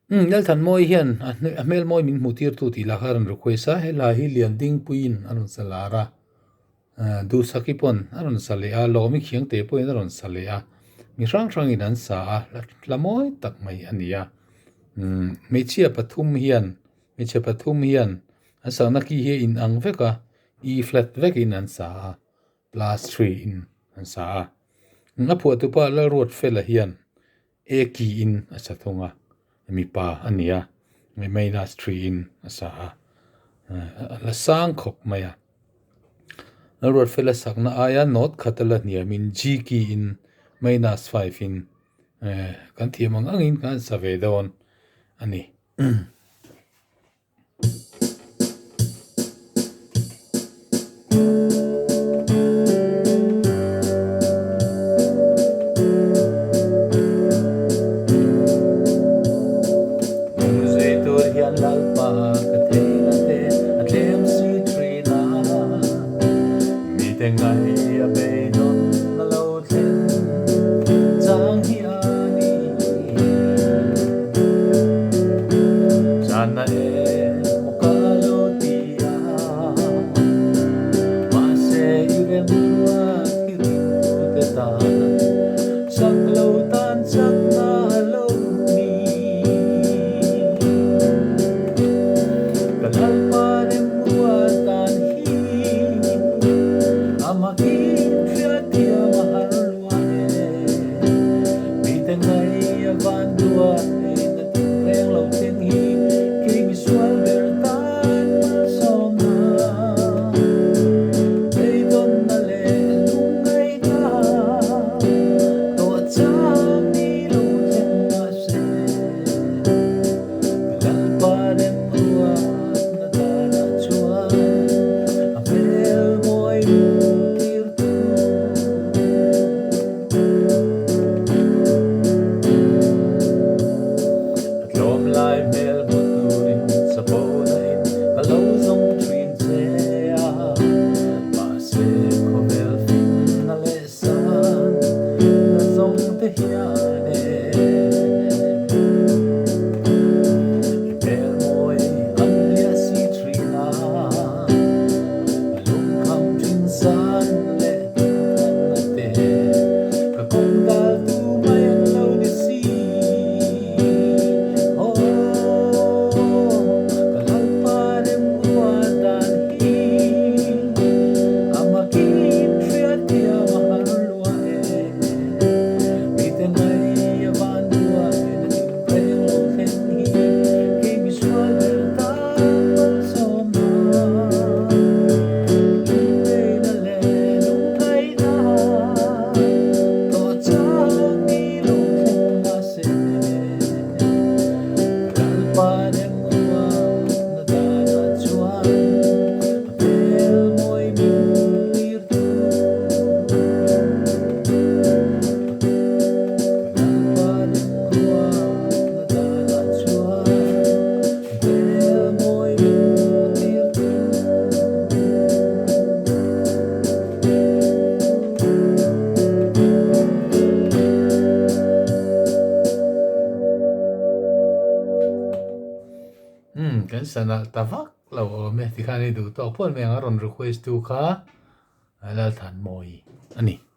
Lalthanmawii hian hmel mawi min hmuhtirtu ti lakaran request a hela hi lian ding puin aron salara du sakipon aron salea lomi khiang te poin aron salea mi rang in an sa a tlamoi tak mai ania meichia pathum hian asana ki he in ang veka e flat vekin an sa a plus 3 in an sa a na phuatu pa la road fela hian e ki in asathunga mi pa ania minus 3 in asa la sang khop maya na road fela sakna aya not khatala nia min g ki in minus 5 in kan thiamang angin kan savedon ani kan sana tavak lo me tikani du to pon me ngaron request tu kha Lalthanmawii ani